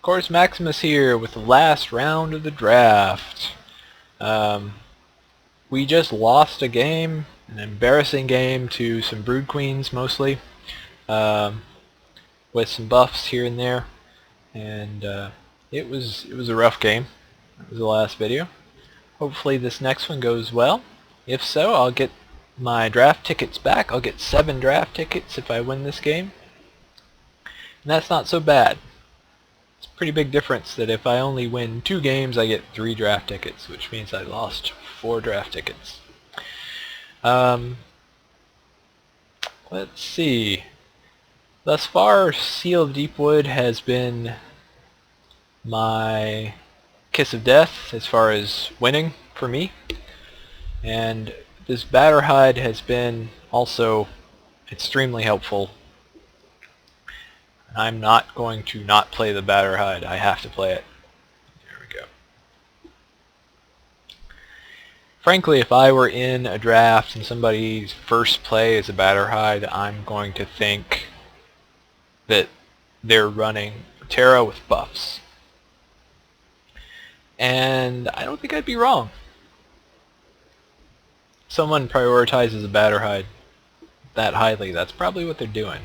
Course Maximus here with the last round of the draft. We just lost a game, an embarrassing game to some Brood Queens mostly, with some buffs here and there, and it was a rough game. That was the last video. Hopefully this next one goes well. If so, I'll get my draft tickets back. I'll get 7 draft tickets if I win this game, and that's not so bad. It's a pretty big difference that if I only win 2 games, I get 3 draft tickets, which means I lost 4 draft tickets. Let's see. Thus far, Seal of Deepwood has been my kiss of death as far as winning for me. And this Batterhide has been also extremely helpful. I'm not going to not play the Batterhide. I have to play it. There we go. Frankly, if I were in a draft and somebody's first play is a Batterhide, I'm going to think that they're running Terra with buffs. And I don't think I'd be wrong. Someone prioritizes a Batterhide that highly. That's probably what they're doing.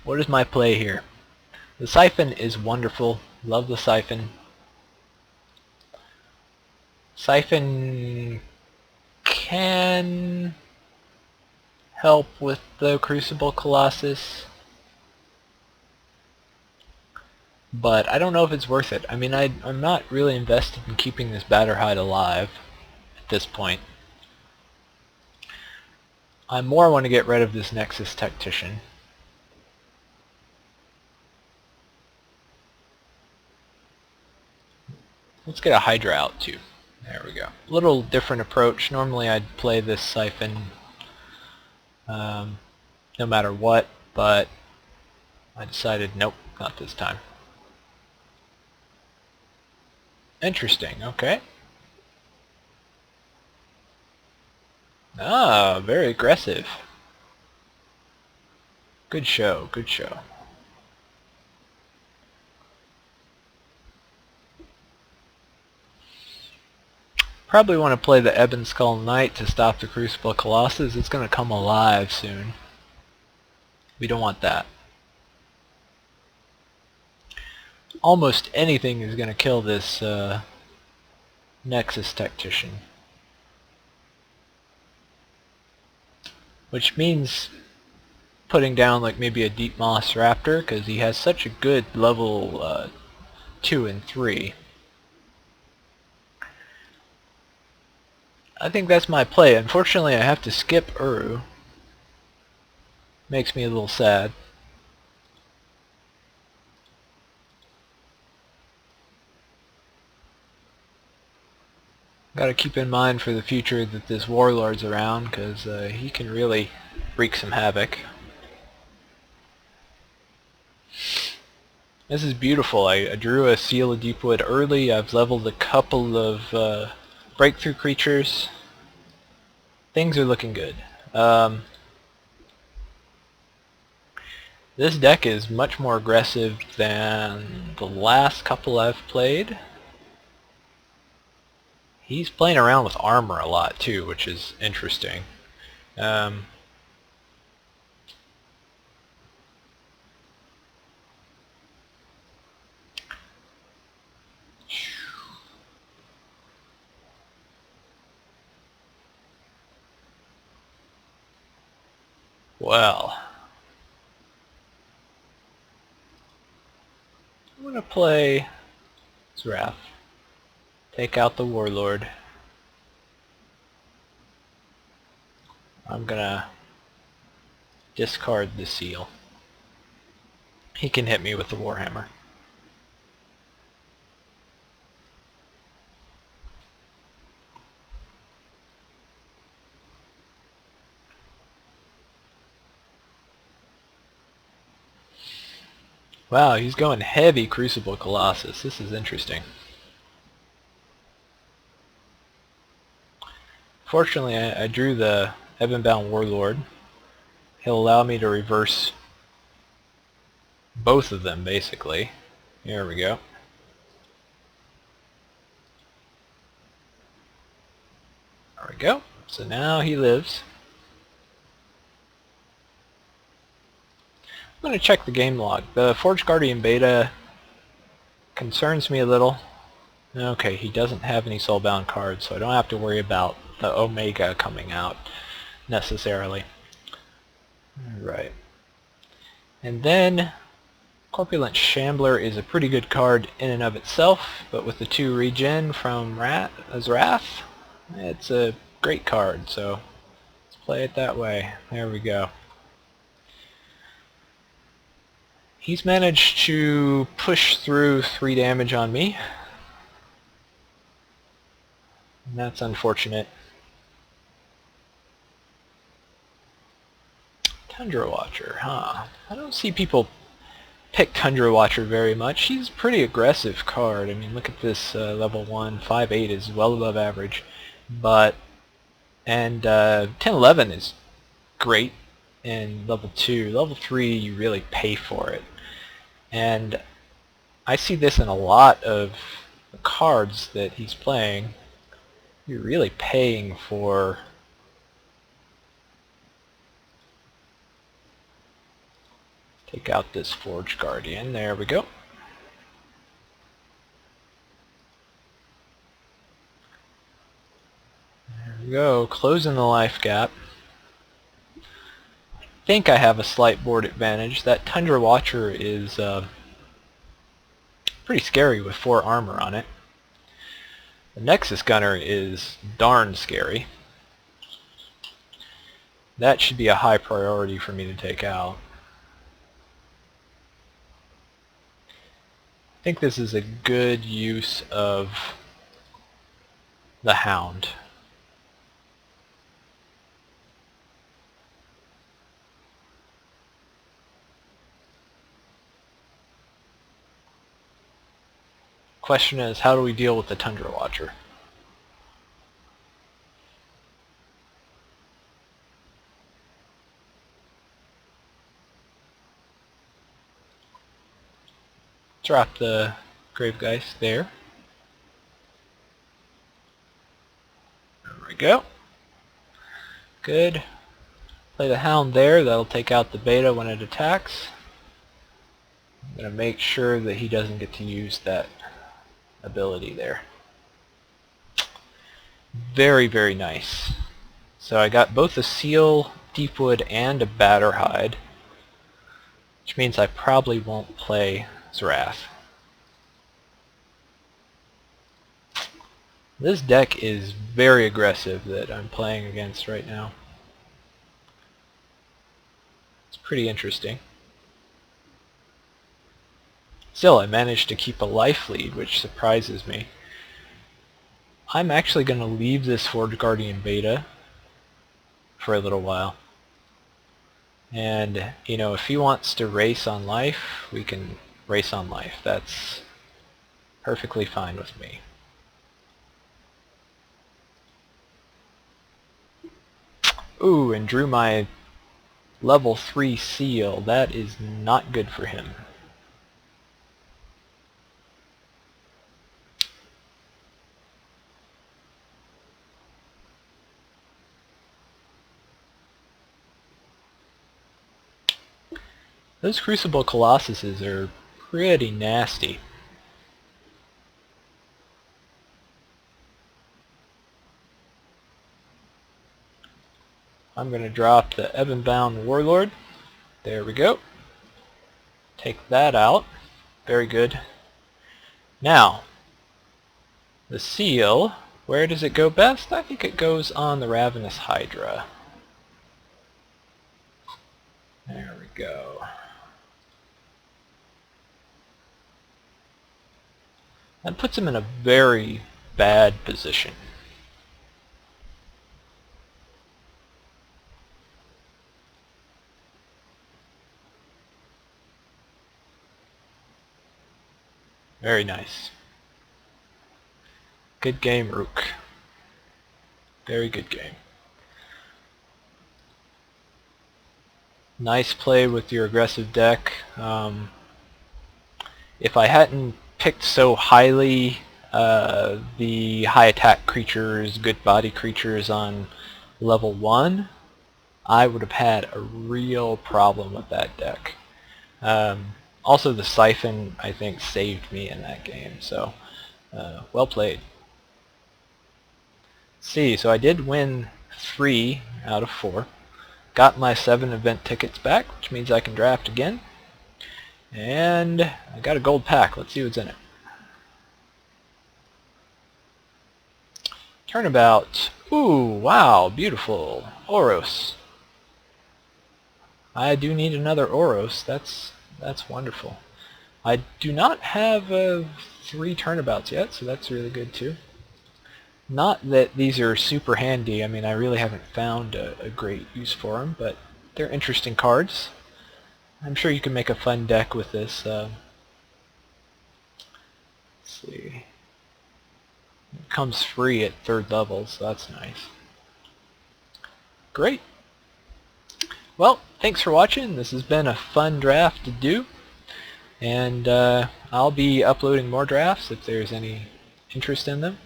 What is my play here? The Siphon is wonderful. Love the Siphon. Siphon can help with the Crucible Colossus, but I don't know if it's worth it. I mean, I'm not really invested in keeping this Batterhide alive at this point. I more want to get rid of this Nexus Tactician. Let's get a Hydra out too. There we go. A little different approach. Normally I'd play this Siphon no matter what, but I decided nope, not this time. Interesting, okay. Ah, very aggressive. Good show, good show. Probably want to play the Ebon Skull Knight to stop the Crucible Colossus. It's going to come alive soon. We don't want that. Almost anything is going to kill this Nexus Tactician. Which means putting down like maybe a Deep Moss Raptor, because he has such a good level 2 and 3. I think that's my play. Unfortunately, I have to skip Uru. Makes me a little sad. Gotta keep in mind for the future that this Warlord's around, because he can really wreak some havoc. This is beautiful. I drew a Seal of Deepwood early. I've leveled a couple of breakthrough creatures. Things are looking good. This deck is much more aggressive than the last couple I've played. He's playing around with armor a lot too, which is interesting. Well, I'm going to play Zraf. Take out the Warlord. I'm going to discard the Seal. He can hit me with the Warhammer. Wow, he's going heavy Crucible Colossus. This is interesting. Fortunately, I drew the Ebonbound Warlord. He'll allow me to reverse both of them basically. Here we go. There we go. So now he lives. I'm going to check the game log. The Forge Guardian beta concerns me a little. Okay, he doesn't have any soulbound cards, so I don't have to worry about the Omega coming out necessarily. Alright. And then Corpulent Shambler is a pretty good card in and of itself, but with the 2 regen from Wrath, it's a great card, so let's play it that way. There we go. He's managed to push through 3 damage on me. And that's unfortunate. Tundra Watcher, huh? I don't see people pick Tundra Watcher very much. He's a pretty aggressive card. I mean, look at this level 1, 5/8 is well above average. But, and 10/11 is great in level 2. Level 3, you really pay for it. And I see this in a lot of the cards that he's playing. You're really paying for take out this Forge Guardian. There we go. There we go, closing the life gap. I think I have a slight board advantage. That Tundra Watcher is pretty scary with 4 armor on it. The Nexus Gunner is darn scary. That should be a high priority for me to take out. I think this is a good use of the Hound. Question is, how do we deal with the Tundra Watcher? Drop the Gravegeist there. There we go. Good. Play the Hound there. That'll take out the beta when it attacks. I'm going to make sure that he doesn't get to use that ability there. Very, very nice. So I got both a Seal, Deepwood, and a Batterhide, which means I probably won't play Wrath. This deck is very aggressive that I'm playing against right now. It's pretty interesting. Still, I managed to keep a life lead, which surprises me. I'm actually going to leave this Forge Guardian beta for a little while. And, you know, if he wants to race on life, we can race on life. That's perfectly fine with me. Ooh, and drew my level 3 seal. That is not good for him. Those Crucible Colossuses are pretty nasty. I'm going to drop the Ebonbound Warlord. There we go. Take that out. Very good. Now, the seal, where does it go best? I think it goes on the Ravenous Hydra. There we go. That puts him in a very bad position. Very nice. Good game, Rook. Very good game. Nice play with your aggressive deck. if I hadn't picked so highly the high attack creatures, good body creatures on level 1, I would have had a real problem with that deck. Also the Siphon, I think, saved me in that game, so well played. See, so I did win 3 out of 4. Got my 7 event tickets back, which means I can draft again. And I got a gold pack. Let's see what's in it. Turnabout. Ooh, wow, beautiful. Oros. I do need another Oros. That's wonderful. I do not have 3 turnabouts yet, so that's really good too. Not that these are super handy. I mean, I really haven't found a great use for them, but they're interesting cards. I'm sure you can make a fun deck with this. Let's see. It comes free at 3rd level, so that's nice. Great. Well, thanks for watching. This has been a fun draft to do. And I'll be uploading more drafts if there's any interest in them.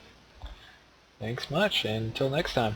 Thanks much, and until next time.